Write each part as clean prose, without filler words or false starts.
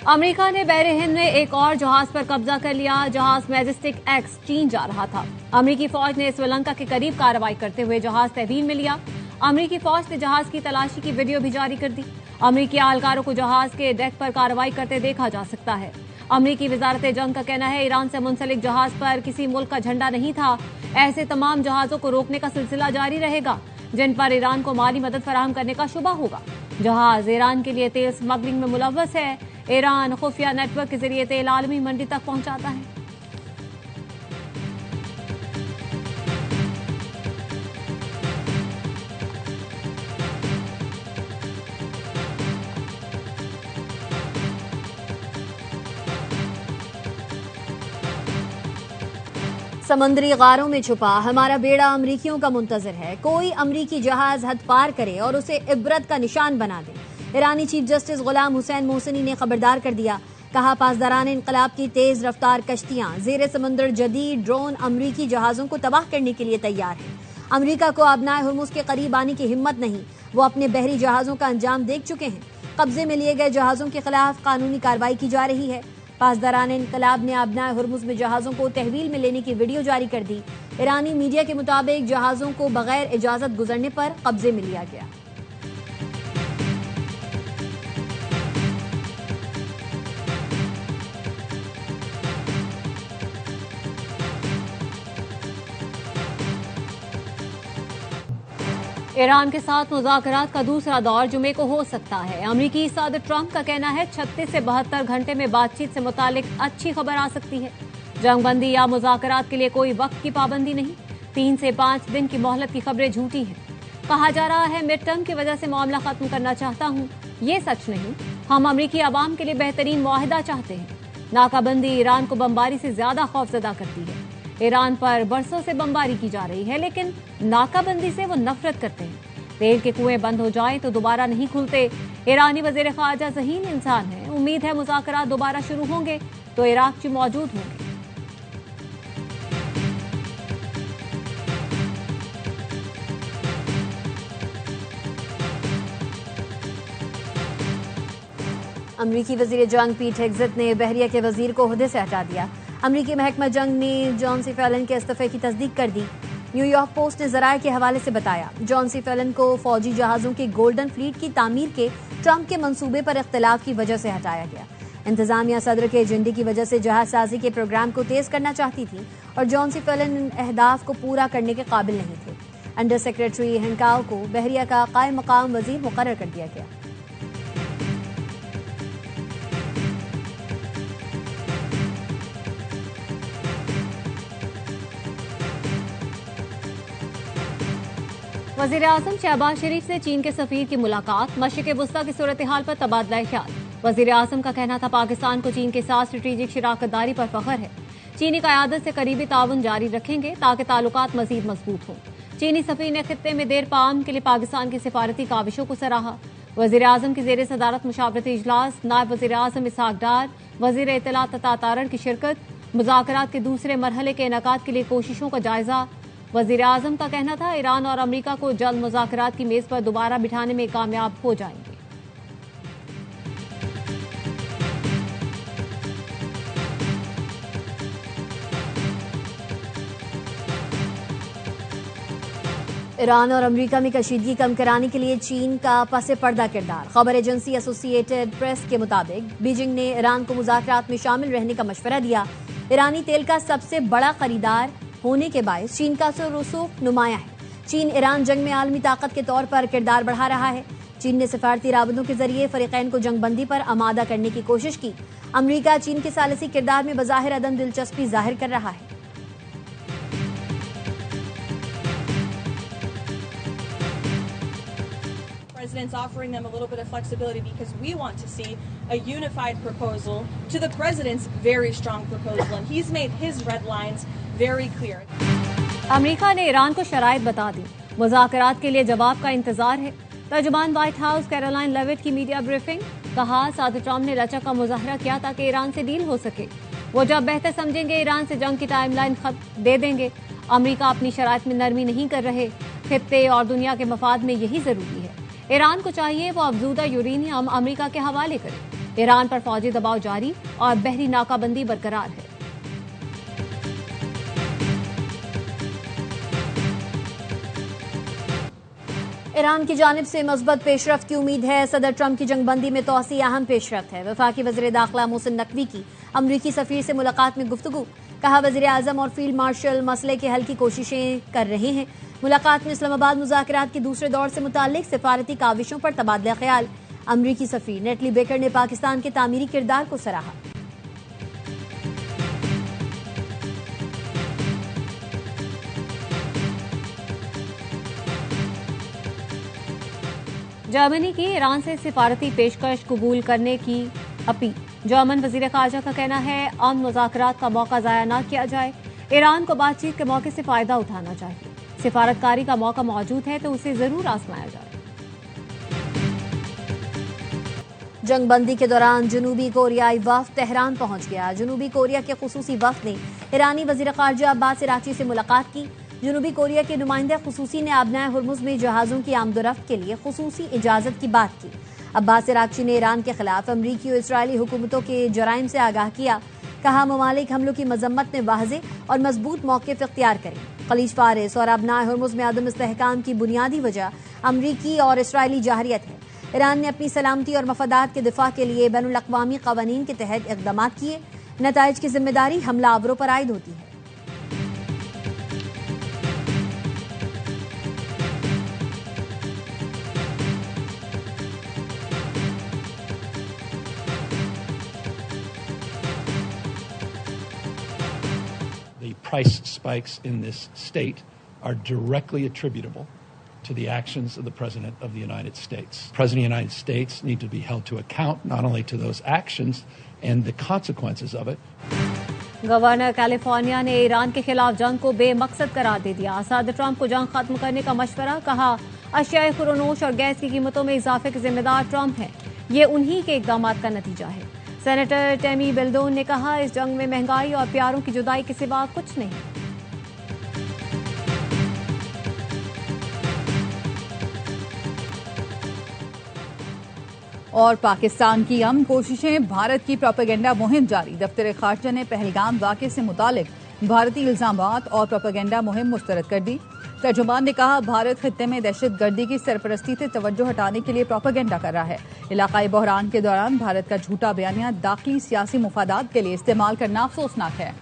America ने बहरे हिंद में एक और जहाज पर कब्जा कर लिया। जहाज मैजेस्टिक एक्स चीन जा रहा था। अमेरिकी फौज ने श्रीलंका के करीब कार्रवाई करते हुए जहाज तहवील में लिया। अमेरिकी फौज ने जहाज की तलाशी की वीडियो भी जारी कर दी। अमेरिकी एहलकारों को जहाज के डेक पर कार्रवाई करते देखा जा सकता है। अमेरिकी वजारत जंग का कहना है ईरान से मुंसलिक जहाज पर किसी मुल्क का झंडा नहीं था। ऐसे तमाम जहाजों को रोकने का सिलसिला जारी रहेगा जिन पर ईरान को माली मदद फराहम करने का शुबा होगा। जहाज ईरान के लिए तेल स्मगलिंग में मुलव्वस है। ईरान खुफिया नेटवर्क के जरिए तेल आलमी मंडी तक पहुंचाता है। समुद्री गारों में छुपा हमारा बेड़ा अमरीकियों का मुंतजर है। कोई अमरीकी जहाज हद पार करे और उसे इबरत का निशान बना दे। ईरानी चीफ जस्टिस गुलाम हुसैन मोहसिनी ने खबरदार कर दिया। कहा, पासदारान इनकलाब की तेज रफ्तार कश्तियां जेर समुद्र जदीद ड्रोन अमरीकी जहाजों को तबाह करने के लिए तैयार है। अमरीका को अबनाए हुर्मुज के करीब आने की हिम्मत नहीं। वो अपने बहरी जहाजों का अंजाम देख चुके हैं। कब्जे में लिए गए जहाजों के खिलाफ कानूनी कार्रवाई की जा रही है। पासदारान इनकलाब ने अबनाए हुर्मुज में जहाजों को तहवील में लेने की वीडियो जारी कर दी। ईरानी मीडिया के मुताबिक जहाजों को बगैर इजाजत गुजरने पर कब्जे में लिया गया। ईरान के साथ मुज़ाकरात का दूसरा दौर जुमे को हो सकता है। अमरीकी सदर ट्रंप का कहना है 36 से 72 घंटे में बातचीत से मुतालिक अच्छी खबर आ सकती है। जंगबंदी या मुज़ाकरात के लिए कोई वक्त की पाबंदी नहीं। 3 से 5 दिन की मोहलत की खबरें झूठी हैं। कहा जा रहा है मिड टर्म की वजह से मामला खत्म करना चाहता हूं। ये सच नहीं। हम अमरीकी आवाम के लिए बेहतरीन मुआहिदा चाहते हैं। नाकाबंदी ईरान को बमबारी से ज्यादा खौफजदा करती है। ईरान पर बरसों से बमबारी की जा रही है लेकिन नाकाबंदी से वो नफरत करते हैं। तेल के कुएं बंद हो जाएं तो दोबारा नहीं खुलते। ईरानी वजीर ख़ारजा ज़हीन इंसान है। उम्मीद है मुज़ाकरात दोबारा शुरू होंगे तो इराक़ची मौजूद होंगे। अमरीकी वजीर जंग पीट हेग्सेथ ने बहरिया के वजीर को ओहदे से हटा दिया। अमरीकी महकमा जंग ने जॉन सी फेलन के इस्तीफे की तस्दीक कर दी। न्यूयॉर्क पोस्ट ने जराये के हवाले से बताया, जॉन सी फेलन को फौजी जहाजों के गोल्डन फ्लीट की तामीर के ट्रंप के मंसूबे पर इख्तिलाफ की वजह से हटाया गया। इंतजामिया सदर के एजेंडे की वजह से जहाज साजी के प्रोग्राम को तेज करना चाहती थी और जॉन सी फेलन इन अहदाफ को पूरा करने के काबिल नहीं थे। अंडर सेक्रेटरी हेंकाओ को बहरिया का कायम मकाम वजीर मुकर्रर कर दिया गया। वज़ीर आज़म शहबाज शरीफ से चीन के सफीर की मुलाकात। मशरिक़ वुस्ता की सूरत हाल पर तबादला ख्याल। वज़ीर आज़म का कहना था पाकिस्तान को चीन के साथ स्ट्रेटेजिक शराकतदारी पर फख्र है। चीनी क़यादत से करीबी ताउन जारी रखेंगे ताकि ताल्लुकात मज़ीद मजबूत हों। चीनी सफीर ने खित्ते में देर पाम के लिए पाकिस्तान की सिफारती काविशों को सराहा। वज़ीर आज़म की ज़ेर सदारत मुशावरती इजलास। नायब वज़ीर आज़म इसहाक डार, वज़ीर इत्तलात तथा तारण की शिरकत। मुज़ाकरात के दूसरे मरहले के इनेकाद के लिए कोशिशों का जायजा। वज़ीर आज़म का कहना था ईरान और अमरीका को जल्द मुज़ाकरात की मेज पर दोबारा बिठाने में कामयाब हो जाएंगे। ईरान और अमरीका में कशीदगी कम कराने के लिए चीन का पसे पर्दा किरदार। खबर एजेंसी एसोसिएटेड प्रेस के मुताबिक बीजिंग ने ईरान को मुज़ाकरात में शामिल रहने का मशवरा दिया। ईरानी तेल का सबसे बड़ा खरीदार होने के बायस चीन का रसूख नुमाया है। चीन ईरान जंग में आलमी ताकत के तौर पर किरदार बढ़ा रहा है। चीन ने सिफारती राबतों के जरिए फरीकैन को जंगबंदी पर आमादा करने की कोशिश की। अमरीका चीन के सालिसी किरदार में बज़ाहिर अदम दिलचस्पी जाहिर कर रहा है। President's offering them a little bit of flexibility because we want to see a unified proposal to the president's very strong proposal, and he's made his red lines very clear. America ने Iran को शराइत बता दी। मुज़ाकरात के लिए जवाब का इंतजार है। तर्जुमान white house Caroline Levitt की मीडिया ब्रीफिंग। कहा, सदर ट्रंप ने लचक का मुजाहरा किया ताकि ईरान से डील हो सके। वो जब बेहतर समझेंगे ईरान से जंग की टाइमलाइन दे देंगे। अमेरिका अपनी शराइत में नरमी नहीं कर रहे। खित्ते और दुनिया के मफाद में यही जरूरी है। ईरान को चाहिए वो अफजूदा यूरेनियम अमेरिका के हवाले करे। ईरान पर फौजी दबाव जारी और बहरी नाकाबंदी बरकरार है। ईरान की जानिब से मज़बूत पेशरफ्त की उम्मीद है। सदर ट्रंप की जंगबंदी में तोसी अहम पेशरफ्त है। वफाकी वज़ीर दाखिला मोहसिन नकवी की अमरीकी सफीर से मुलाकात में गुफ्तगू। कहा वज़ीर आज़म और फील्ड मार्शल मसले के हल की कोशिशें कर रहे हैं। मुलाकात में इस्लामाबाद मुज़ाकरात के दूसरे दौर से मुताल्लिक सिफारती काविशों पर तबादला ख्याल। अमरीकी सफीर नेटली बेकर ने पाकिस्तान के तामीरी किरदार को सराहा। जर्मनी की ईरान से सिफारती पेशकश कबूल करने की अपील। जर्मन वजीर खारजा का कहना है अमन मुज़ाकरात का मौका ज़ाया न किया जाए। ईरान को बातचीत के मौके से फायदा उठाना चाहिए। सिफारतकारी का मौका मौजूद है तो उसे जरूर आजमाया जाए। जंगबंदी के दौरान जनूबी कोरियाई वफ्द तेहरान पहुंच गया। जनूबी कोरिया के खुसूसी वफ्द ने ईरानी वजीर खारजा अब्बास इराक्ची से मुलाकात की। जनूबी कोरिया के नुमाइंदा खुसूसी ने आबनाए हुर्मुज में जहाजों की आमदोरफ्त के लिए खुसूसी इजाजत की बात की। अब्बास इराक्ची ने ईरान के खिलाफ अमरीकी और इसराइली हुकूमतों के जराइम से आगाह किया। कहा ममालिक हमलों की मजम्मत में वाज़े और मजबूत मौक़िफ़ इख्तियार करें। खलीज फारिस और आबनाए हुर्मुज में अदम इस्तेहकाम की बुनियादी वजह अमरीकी और इसराइली जाहरियत है। ईरान ने अपनी सलामती और मफादात के दिफा के लिए बैनुल अक़वामी क़वानीन के तहत इक़दाम किए। नताइज की जिम्मेदारी हमलावरों पर आयद होती है। The price spikes in this state are directly attributable to the actions of the President of the United States. The President of the United States need to be held to account not only to those actions and the consequences of it. Governor California ने Iran के खिलाफ जंग को बेमकसद करार दे दिया। सदर Trump को जंग खत्म करने का मशवरा। कहा अशियाए खुरोनोश और गैस की कीमतों में इजाफे के जिम्मेदार ट्रंप हैं। ये उन्हीं के इकदाम का नतीजा है। सेनेटर टेमी बिल्डोन ने कहा इस जंग में महंगाई और प्यारों की जुदाई के सिवा कुछ नहीं। और पाकिस्तान की अमन कोशिशें, भारत की प्रोपेगेंडा मुहिम जारी। दफ्तर खारजा ने पहलगाम वाक़े से मुतालिक भारतीय इल्जामात और प्रोपेगेंडा मुहिम मुस्तरद कर दी। तर्जुमान ने कहा भारत खित्ते में दहशतगर्दी की सरपरस्ती से तवज्जो हटाने के लिए प्रोपेगेंडा कर रहा है। इलाकाई बहरान के दौरान भारत का झूठा बयानिया दाखिली सियासी मुफादात के लिए इस्तेमाल करना अफसोसनाक है।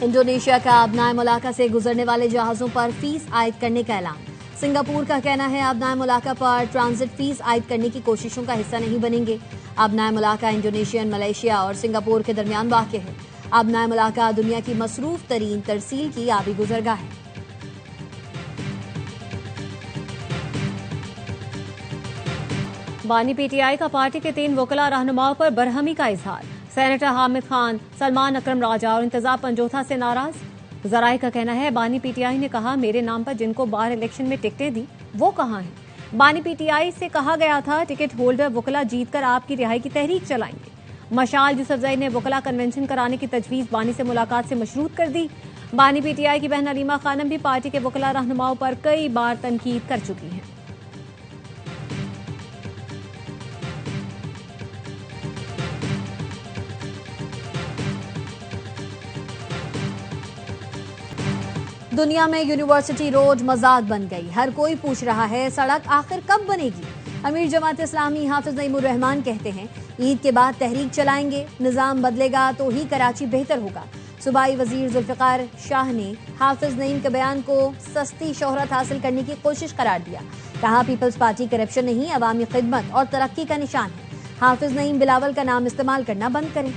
इंडोनेशिया का आबनाए मुलाका से गुजरने वाले जहाजों पर फीस आयद करने का ऐलान। सिंगापुर का कहना है आबनाए मुलाका पर ट्रांजिट फीस आयद करने की कोशिशों का हिस्सा नहीं बनेंगे। आबनाए मुलाका इंडोनेशिया, मलेशिया और सिंगापुर के दरमियान वाक़ है। आबनाए मुलाका दुनिया की मसरूफ तरीन तरसील की आबी गुजरगाह है। बानी पीटीआई का पार्टी के 3 वकला रहनुमाओं पर बरहमी का इजहार। सेनेटर हामिद खान, सलमान अकरम राजा और इंतजाम पंजोथा से नाराज। जराए का कहना है बानी पीटीआई ने कहा मेरे नाम पर जिनको बार इलेक्शन में टिकटें दी वो कहां हैं। बानी पीटीआई से कहा गया था टिकट होल्डर वकला जीतकर आपकी रिहाई की तहरीक चलाएंगे। मशाल यूसुफजई ने वकला कन्वेंशन कराने की तजवीज बानी से मुलाकात से मशरूत कर दी। बानी पीटीआई की बहन अलीमा खानम भी पार्टी के वकला रहनुमाओं पर कई बार तनकीद कर चुकी हैं। दुनिया में यूनिवर्सिटी रोड मजाक बन गई। हर कोई पूछ रहा है सड़क आखिर कब बनेगी। अमीर जमात इस्लामी हाफिज नईमुर रहमान कहते हैं ईद के बाद तहरीक चलाएंगे। निजाम बदलेगा तो ही कराची बेहतर होगा। सूबाई वजीर जुल्फिकार शाह ने हाफिज नईम के बयान को सस्ती शोहरत हासिल करने की कोशिश करार दिया। कहा पीपल्स पार्टी करप्शन नहीं अवामी खिदमत और तरक्की का निशान है। हाफिज नईम बिलावल का नाम इस्तेमाल करना बंद करें।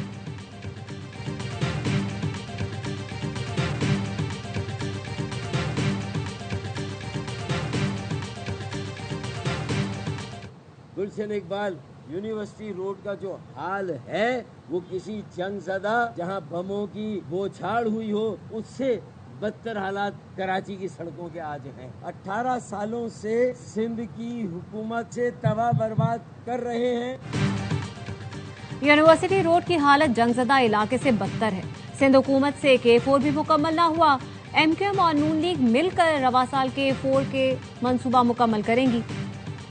गुलशन इकबाल, यूनिवर्सिटी रोड का जो हाल है वो किसी जंगज़दा जहां बमों की बौछार हुई हो उससे बदतर हालात कराची की सड़कों के आज हैं। 18 सालों से सिंध की हुकूमत से तबाह बर्बाद कर रहे हैं। यूनिवर्सिटी रोड की हालत जंगज़दा इलाके से बदतर है। सिंध हुकूमत से K4 भी मुकम्मल न हुआ। MQM और नून लीग मिलकर रवा साल K4 के मंसूबा मुकम्मल करेंगी।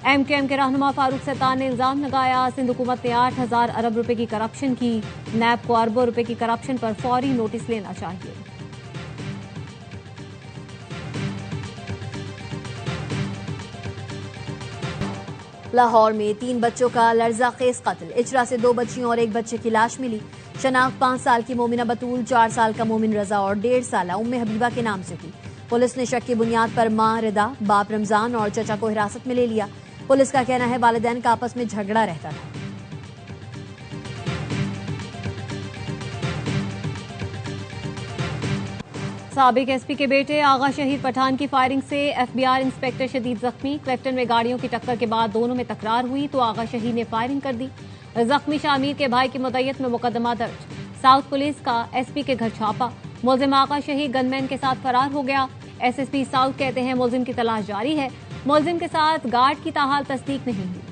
एमकेएम के रहनुमा फारूक सत्तार ने इल्जाम लगाया, सिंध हुकूमत ने 8,000 अरब रुपए की करप्शन की। नैब को अरबों रुपए की करप्शन पर फौरी नोटिस लेना चाहिए। लाहौर में 3 बच्चों का लर्जाखेज कत्ल। इचरा से 2 बच्चियों और 1 बच्चे की लाश मिली। शनाख्त 5 साल की मोमिना बतूल, 4 साल का मोमिन रजा और 1.5 साल उम्मे हबीबा के नाम से हुई। पुलिस ने शक की बुनियाद पर मां रिदा, बाप रमजान और चचा को हिरासत में ले लिया। पुलिस का कहना है वालिदैन का आपस में झगड़ा रहता था। साबिक एसपी के बेटे आगा शहीद पठान की फायरिंग से एफबीआर इंस्पेक्टर शदीद जख्मी। क्लेफ्टन में गाड़ियों की टक्कर के बाद दोनों में तकरार हुई तो आगा शहीद ने फायरिंग कर दी। जख्मी शामीर के भाई की मुद्दत में मुकदमा दर्ज। साउथ पुलिस का एसपी के घर छापा। मुलजिम आगा शहीद गनमैन के साथ फरार हो गया। एसएसपी साउथ कहते हैं मुलजिम की तलाश जारी है। मुलजिम के साथ गार्ड की ताहाल तस्दीक नहीं हुई।